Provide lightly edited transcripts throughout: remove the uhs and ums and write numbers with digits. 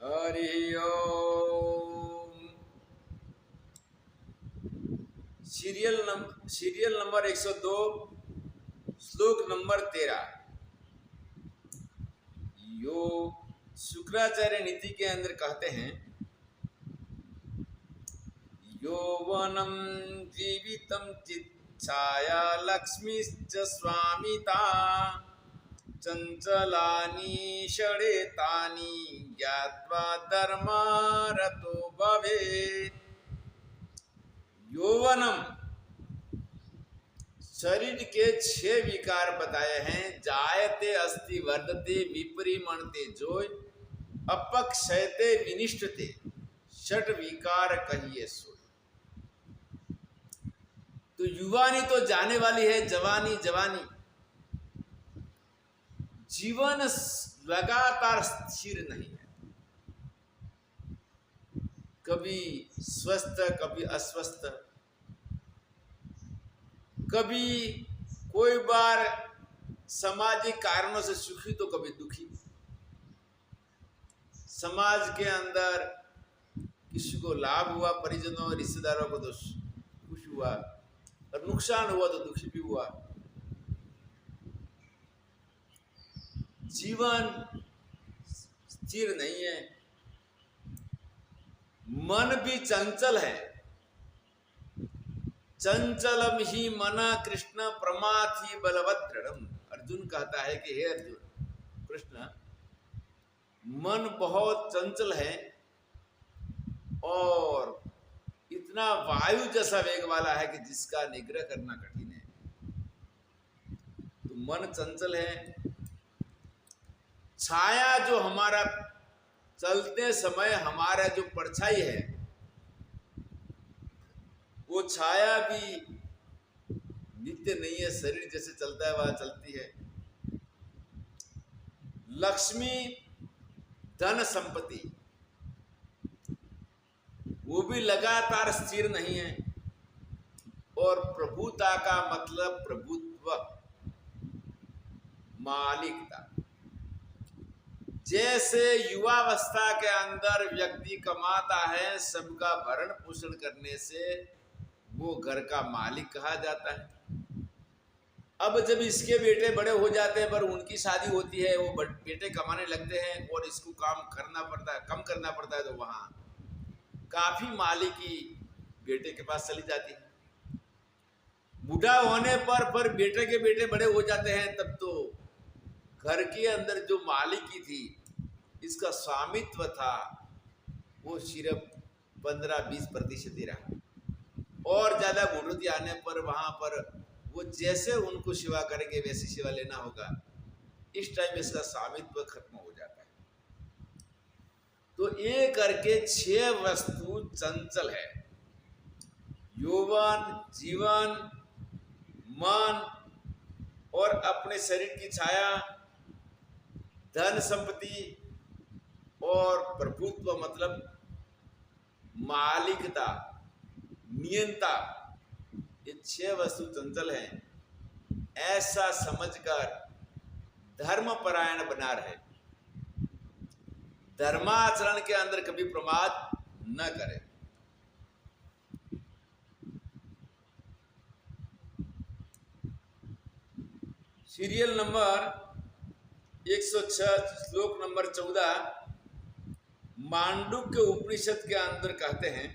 हरि ओम। Serial number 102, श्लोक number 13। यो शुक्राचार्य नीति के अंदर कहते हैं, यौवनं जीवितं चिच्छाया लक्ष्मीश्च स्वामिता चंचलानि षडेतानि ज्ञात्वा धर्मारतो भवेत्। यौवनम, शरीर के 6 विकार बताए हैं। जायते अस्ति वर्धते विपरिमणते जोय अपक्षयते विनिष्टते, षट विकार कहिए सोय। तो युवानी तो जाने वाली है, जवानी जवानी। जीवन लगातार स्थिर नहीं है, कभी स्वस्थ कभी अस्वस्थ, कभी कोई बार सामाजिक कारणों से सुखी तो कभी दुखी। समाज के अंदर किसी को लाभ हुआ, परिजनों रिश्तेदारों को तो खुश हुआ, और नुकसान हुआ तो दुखी भी हुआ। जीवन स्थिर नहीं है, मन भी चंचल है। चंचलम ही मना कृष्ण प्रमाथि बलवत् दृढ़म। अर्जुन कहता है कि हे अर्जुन, कृष्ण, मन बहुत चंचल है और इतना वायु जैसा वेग वाला है कि जिसका निग्रह करना कठिन है। तो मन चंचल है। छाया जो हमारा चलते समय हमारा जो परछाई है, वो छाया भी नित्य नहीं है। शरीर जैसे चलता है वह चलती है। लक्ष्मी धन संपत्ति वो भी लगातार स्थिर नहीं है। और प्रभुता का मतलब प्रभुत्व, मालिकता। जैसे युवावस्था के अंदर व्यक्ति कमाता है, सबका भरण पोषण करने से वो घर का मालिक कहा जाता है। अब जब इसके बेटे बड़े हो जाते हैं, पर उनकी शादी होती है, वो बेटे कमाने लगते हैं और इसको काम करना पड़ता है, कम करना पड़ता है, तो वहाँ काफी मालिकी बेटे के पास चली जाती है। बूढ़ा होने पर बेटे के बेटे बड़े हो जाते हैं, तब तो घर के अंदर जो मालिकी थी, इसका स्वामित्व था, वो सिर्फ 15-20% ही रहा। और ज़्यादा बढ़ोतरी आने पर वहाँ पर वो जैसे उनको सेवा करेंगे वैसी सेवा लेना होगा। इस टाइम इसका स्वामित्व खत्म हो जाता है। तो ये करके 6 वस्तु चंचल है: यौवन, जीवन, मन और अपने शरीर की छाया, धन संपत्ति और प्रभुत्व मतलब मालिकता, नियंता। ये 6 वस्तु चंचल हैं। ऐसा समझकर धर्मपरायण बना रहे, धर्माचरण के अंदर कभी प्रमाद न करे। सीरियल नंबर 106, श्लोक नंबर 14। मांडुक्य उपनिषद के अंदर कहते हैं,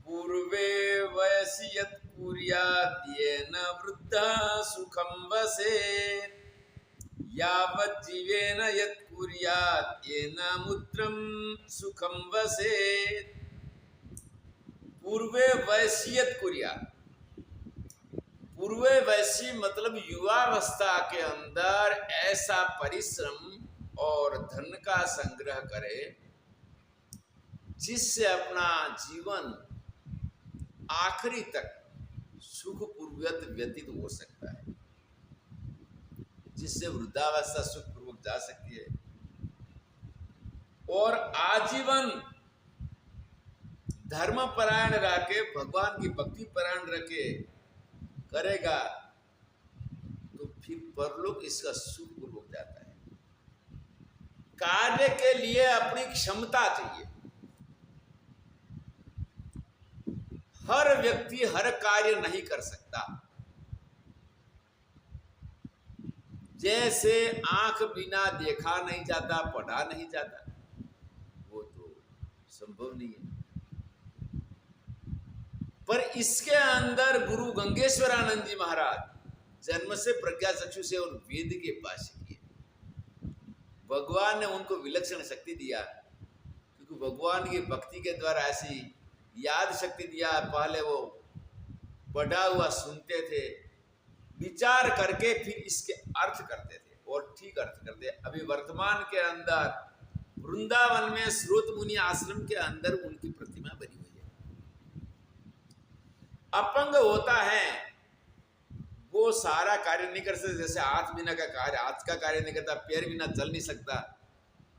पूर्वे वयसि यत् कुर्यात् येन वृद्धः सुखं वसेत्, यावत् जीवेन यत् कुर्यात् येन मूत्रं सुखं वसेत्। पूर्वे वयसि यत् कुर्यात्, पूर्वे वैसी मतलब युवावस्था के अंदर ऐसा परिश्रम और धन का संग्रह करे जिससे अपना जीवन आखिरी तक सुखपूर्वक व्यतीत हो सकता है, जिससे वृद्धावस्था सुखपूर्वक जा सकती है। और आजीवन धर्मपरायण रह के, भगवान की भक्ति परायण रखे करेगा तो फिर परलोक इसका सुखपूर्वक जाता है। कार्य के लिए अपनी क्षमता चाहिए। हर व्यक्ति हर कार्य नहीं कर सकता। जैसे आंख बिना देखा नहीं जाता, पढ़ा नहीं जाता, वो तो संभव नहीं है। पर इसके अंदर गुरु गंगेश्वरानंद जी महाराज जन्म से प्रज्ञा चक्षु से और वेद के पास किए। भगवान ने उनको विलक्षण शक्ति दिया, क्योंकि भगवान की भक्ति के द्वारा ऐसी याद शक्ति दिया। पहले वो पढ़ा हुआ सुनते थे, विचार करके फिर इसके अर्थ करते थे और ठीक अर्थ करते। अभी वर्तमान के अंदर वृंदावन में स्रोत मुनि आश्रम के अंदर उनकी प्रतिमा बनी हुई है। अपंग होता है वो सारा कार्य नहीं कर सकता। जैसे हाथ बिना का कार्य, हाथ का कार्य नहीं करता, पैर बिना चल नहीं सकता,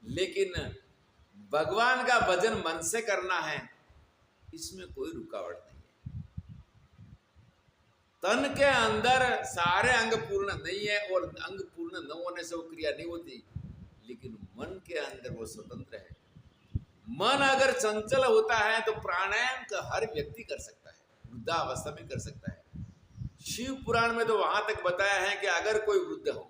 लेकिन भगवान का भजन मन से करना है, इसमें कोई रुकावट नहीं है। तन के अंदर सारे अंग पूर्ण नहीं है और अंग पूर्ण न होने से वो क्रिया नहीं होती, लेकिन मन के अंदर वो स्वतंत्र है। मन अगर चंचल होता है तो प्राणायाम का हर व्यक्ति कर सकता है, वृद्धावस्था में कर सकता है। शिव पुराण में तो वहां तक बताया है कि अगर कोई वृद्ध हो,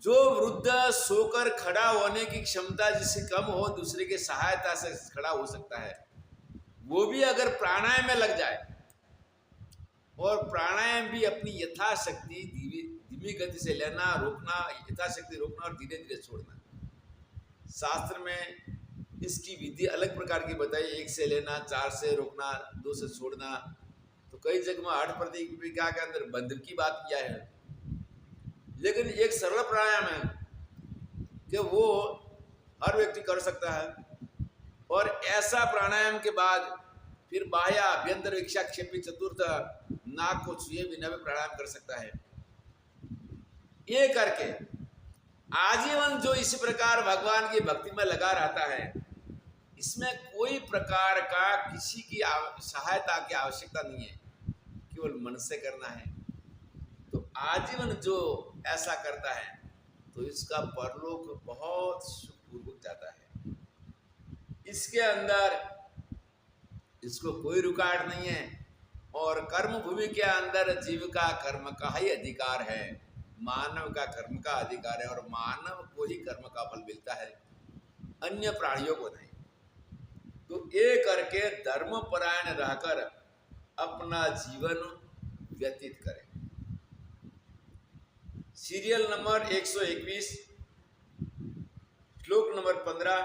जो वृद्ध सोकर खड़ा होने की क्षमता जिससे कम हो, दूसरे की सहायता से खड़ा हो सकता है, वो भी अगर प्राणायाम में लग जाए और प्राणायाम भी अपनी यथाशक्ति धीमी गति से लेना, रोकना, यथाशक्ति रोकना और धीरे धीरे छोड़ना। शास्त्र में इसकी विधि अलग प्रकार की बताई, 1 से लेना, 4 से रोकना, 2 से छोड़ना। तो कई जगह में 8 प्रतिक्रिया के अंदर बंध की बात किया है, लेकिन एक सरल प्राणायाम है कि वो हर व्यक्ति कर सकता है। और ऐसा प्राणायाम के बाद फिर बाह्य अभ्यंतर विक्षाक्षेपी चतुर्थ नाक को छुए बिना भी प्राणायाम कर सकता है। ये करके आजीवन जो इसी प्रकार भगवान की भक्ति में लगा रहता है, इसमें कोई प्रकार का किसी की सहायता की आवश्यकता नहीं है, केवल मन से करना है। तो आजीवन जो ऐसा करता है तो इसका परलोक बहुत सुखपूर्वक जाता है। इसके अंदर इसको कोई रुकावट नहीं है। और कर्म भूमि के अंदर जीव का कर्म का ही अधिकार है, मानव का कर्म का अधिकार है, और मानव को ही कर्म का फल मिलता है, अन्य प्राणियों को नहीं। तो ये करके धर्म परायण रहकर अपना जीवन व्यतीत करें। सीरियल नंबर 121, श्लोक नंबर 15।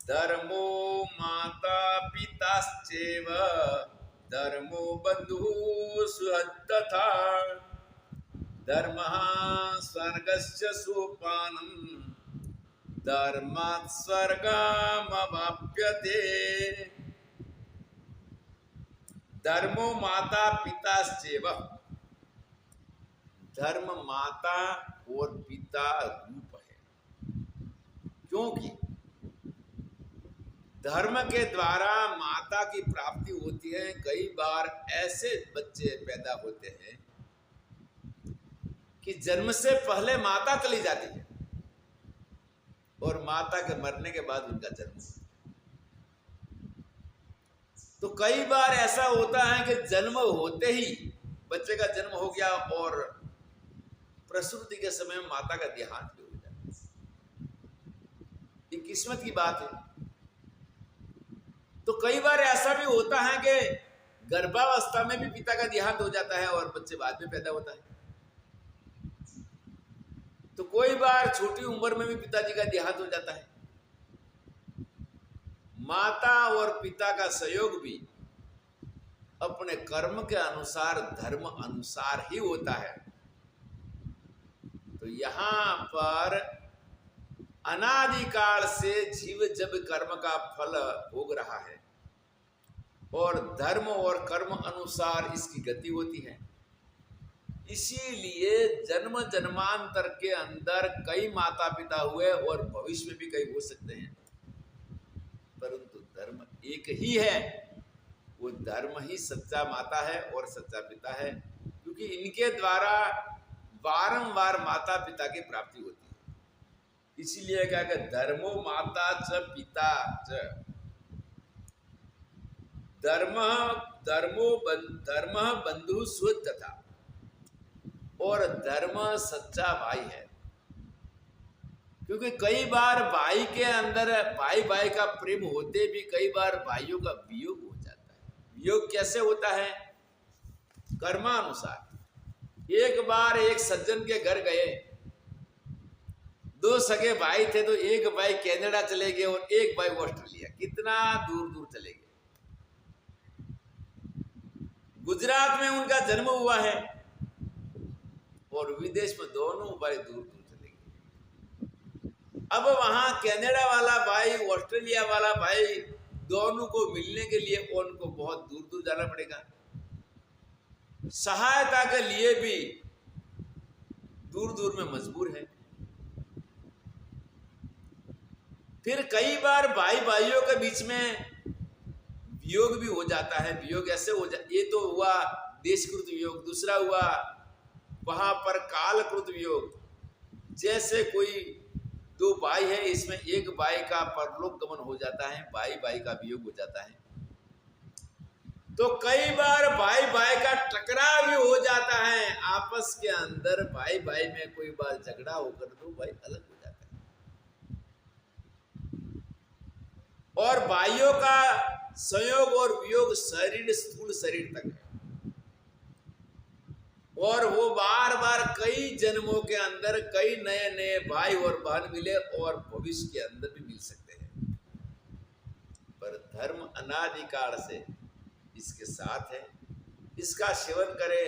धर्मो माता पिताश्चैव धर्मो बन्धुः सुहृदतथा धर्मः स्वर्गस्य सोपानम् धर्मात् स्वर्गमवाप्यते। धर्मो माता पिताश्चैव, धर्म माता और पिता रूप है, क्योंकि धर्म के द्वारा माता की प्राप्ति होती है। कई बार ऐसे बच्चे पैदा होते हैं कि जन्म से पहले माता चली जाती है और माता के मरने के बाद उनका जन्म। तो कई बार ऐसा होता है कि जन्म होते ही बच्चे का जन्म हो गया और प्रसूति के समय माता का देहांत भी हो जाता है। ये किस्मत की बात है। तो कई बार ऐसा भी होता है कि गर्भावस्था में भी पिता का देहांत हो जाता है और बच्चे बाद में पैदा होता है। तो कोई बार छोटी उम्र में भी पिताजी का देहांत हो जाता है। माता और पिता का सहयोग भी अपने कर्म के अनुसार, धर्म अनुसार ही होता है। तो यहाँ पर अनादिकाल से जीव जब कर्म का फल भोग रहा है और धर्म और कर्म अनुसार इसकी गति होती है, इसीलिए जन्म जन्मांतर के अंदर कई माता पिता हुए और भविष्य में भी कई हो सकते हैं, परंतु धर्म एक ही है। वो धर्म ही सच्चा माता है और सच्चा पिता है, क्योंकि इनके द्वारा बारंबार माता पिता की प्राप्ति होती है। इसीलिए कहा कि धर्मो माता च पिता च, धर्म बंधु सुहृद था, और धर्म सच्चा भाई है। क्योंकि कई बार भाई के अंदर भाई भाई का प्रेम होते भी कई बार भाइयों का वियोग हो जाता है। वियोग कैसे होता है? कर्मानुसार। एक बार एक सज्जन के घर गए, दो सगे भाई थे, तो एक भाई कनाडा चले गए और एक भाई ऑस्ट्रेलिया, कितना दूर दूर चले गए। गुजरात में उनका जन्म हुआ है और विदेश में दोनों भाई दूर दूर चले गए। अब वहां कनाडा वाला भाई, ऑस्ट्रेलिया वाला भाई, दोनों को मिलने के लिए उनको बहुत दूर दूर जाना पड़ेगा। सहायता के लिए भी दूर दूर में मजबूर है। फिर कई बार भाई भाइयों के बीच में वियोग भी हो जाता है। वियोग ऐसे हो जाए, ये तो हुआ देशकृत वियोग, दूसरा हुआ वहां पर कालकृत वियोग। जैसे कोई दो भाई है, इसमें एक भाई का परलोक गमन हो जाता है, भाई भाई का वियोग हो जाता है। तो कई बार भाई भाई का टकराव भी हो जाता है आपस के अंदर, भाई भाई में कोई बार झगड़ा होकर दो भाई अलग हो जाता है। और भाइयों का संयोग और वियोग शरीर, स्थूल शरीर तक है, और वो बार बार कई जन्मों के अंदर कई नए नए भाई और बहन मिले और भविष्य के अंदर भी मिल सकते हैं। पर धर्म अनादिकाल से इसके साथ है, इसका सेवन करे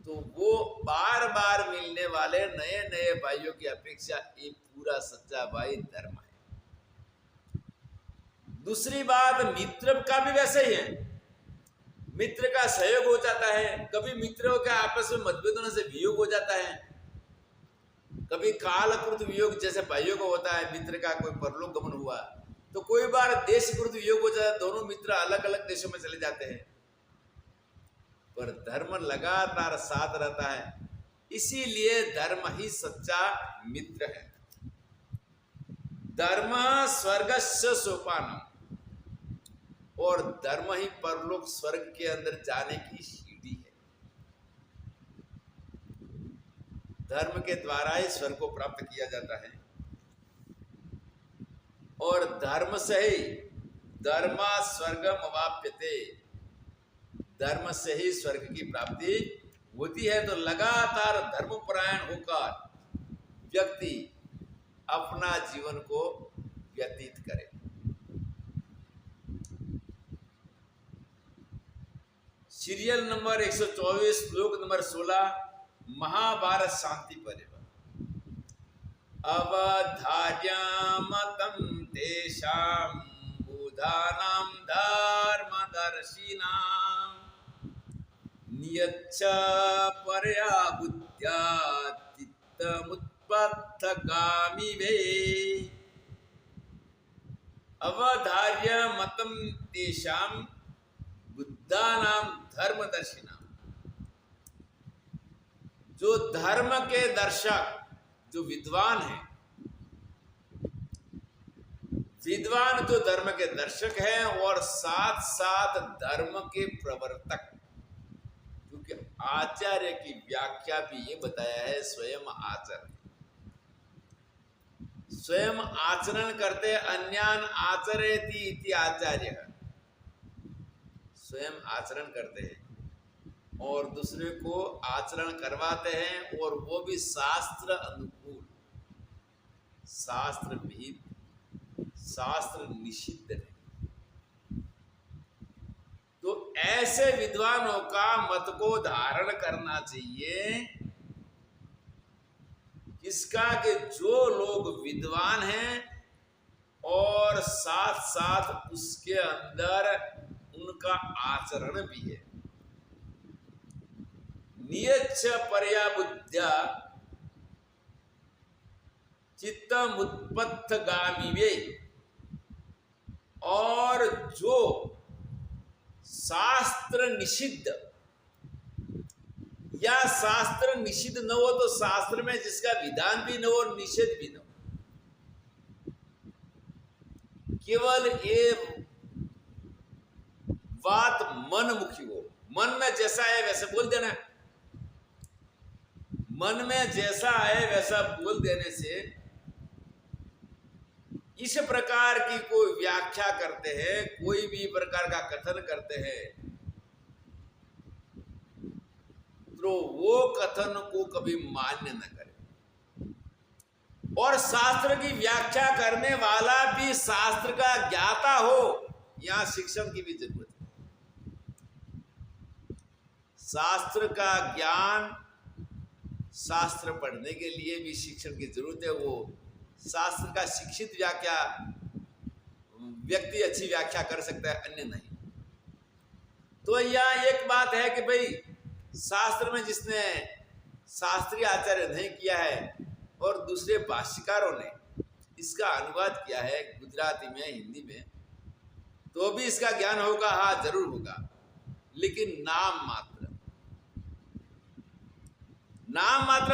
तो वो बार बार मिलने वाले नए नए भाइयों की अपेक्षा एक पूरा सच्चा भाई धर्म है। दूसरी बात, मित्र का भी वैसे ही है। मित्र का सहयोग हो जाता है, कभी मित्रों के आपस में मतभेद होने से वियोग हो जाता है, कभी कालकृत वियोग जैसे भाइयों को होता है। मित्र का कोई परलोक गमन हुआ तो कोई बार देशकृत वियोग हो जाता है, दोनों मित्र अलग अलग देशों में चले जाते हैं। पर धर्म लगातार साथ रहता है, इसीलिए धर्म ही सच्चा मित्र है। धर्म स्वर्गस्य सोपानम, और धर्म ही परलोक स्वर्ग के अंदर जाने की सीढ़ी है। धर्म के द्वारा ही स्वर्ग को प्राप्त किया जाता है, और धर्म से ही धर्मा स्वर्गम अवाप्यते, धर्म से ही स्वर्ग की प्राप्ति होती है। तो लगातार धर्मपरायण होकर व्यक्ति अपना जीवन को व्यतीत करे। सीरियल नंबर 124, श्लोक नंबर 16, महाभारत शांति पर्व। अवधार्यमतं तेषां बुधानां धर्मदर्शिनां नियच्छ परया बुद्ध्या चित्तमुत्पत्तगामि वे। अवधार्यमतं तेषां बुद्धानां धर्मदर्शिनां, जो धर्म के दर्शक, जो विद्वान है, विद्वान जो धर्म के दर्शक हैं और साथ साथ धर्म के प्रवर्तक। क्योंकि आचार्य की व्याख्या भी ये बताया है, स्वयं आचरण, स्वयं आचरण करते अन्यान आचरेति इति आचार्य, स्वयं आचरण करते हैं और दूसरे को आचरण करवाते हैं, और वो भी शास्त्र अनुकूल, शास्त्र विहित, शास्त्र निषिद्ध है। तो ऐसे विद्वानों का मत को धारण करना चाहिए, किसका? कि जो लोग विद्वान हैं और साथ साथ उसके अंदर उनका आचरण भी है। नियच्छ परया बुद्ध्या चित्तमुत्पत्तगामि वे, और जो शास्त्र निषिद्ध या शास्त्र निषिद्ध न हो, तो शास्त्र में जिसका विधान भी न हो, निषेध भी न हो, केवल ये बात मनमुखी हो, मन में जैसा है वैसे बोल देना। मन में जैसा है वैसा बोल देने से इस प्रकार की कोई व्याख्या करते हैं, कोई भी प्रकार का कथन करते हैं, तो वो कथन को कभी मान्य न करें। और शास्त्र की व्याख्या करने वाला भी शास्त्र का ज्ञाता हो, यहां शिक्षण की भी जरूरत है। शास्त्र का ज्ञान, शास्त्र पढ़ने के लिए भी शिक्षण की जरूरत है। वो शास्त्र का शिक्षित व्याख्या व्यक्ति अच्छी व्याख्या कर सकता है, अन्य नहीं। तो यह एक बात है कि भाई शास्त्र में जिसने शास्त्रीय आचार्य नहीं किया है और दूसरे भाष्यकारों ने इसका अनुवाद किया है गुजराती में, हिंदी में, तो भी इसका ज्ञान होगा, हाँ जरूर होगा, लेकिन नाम मात्र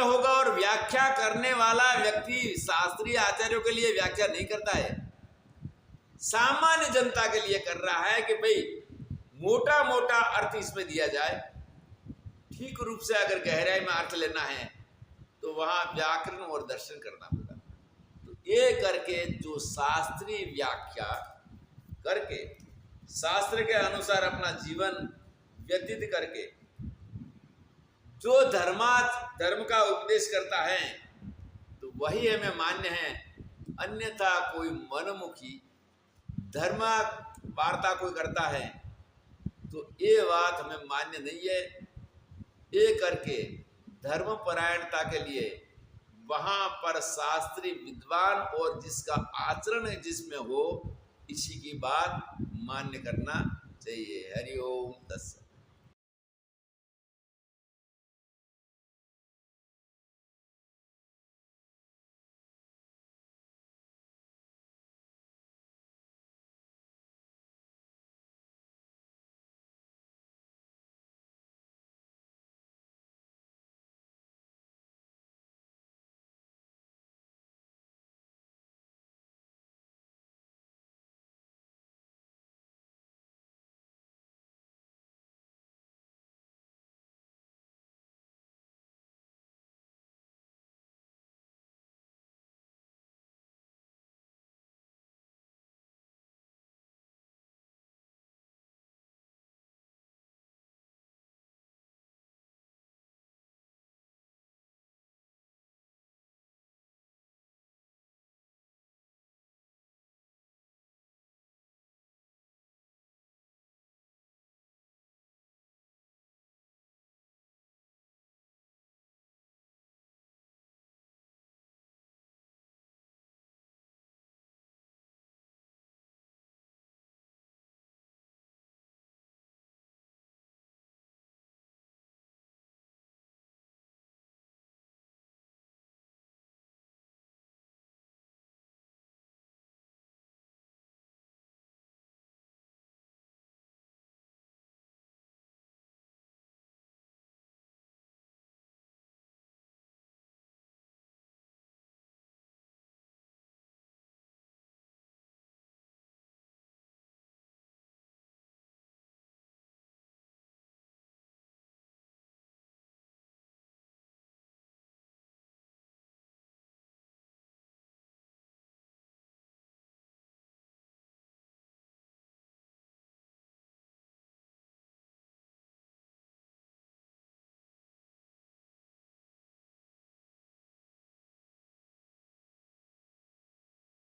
होगा। और व्याख्या करने वाला व्यक्ति शास्त्रीय आचार्यों के लिए व्याख्या नहीं करता है, सामान्य जनता के लिए कर रहा है कि भाई मोटा मोटा अर्थ इसमें दिया जाए। ठीक रूप से अगर गहराई में अर्थ लेना है तो वहां व्याकरण और दर्शन करना होगा। तो ये करके जो शास्त्रीय व्याख्या करके शास्त्र के अनुसार अपना जीवन व्यतीत करके जो धर्म का उपदेश करता है तो वही हमें मान्य है। अन्यथा कोई मनमुखी धर्म वार्ता कोई करता है तो ये बात हमें मान्य नहीं है। ये करके धर्मपरायणता के लिए वहां पर शास्त्रीय विद्वान और जिसका आचरण है जिसमें हो, इसी की बात मान्य करना चाहिए। हरि ओम तत्सत।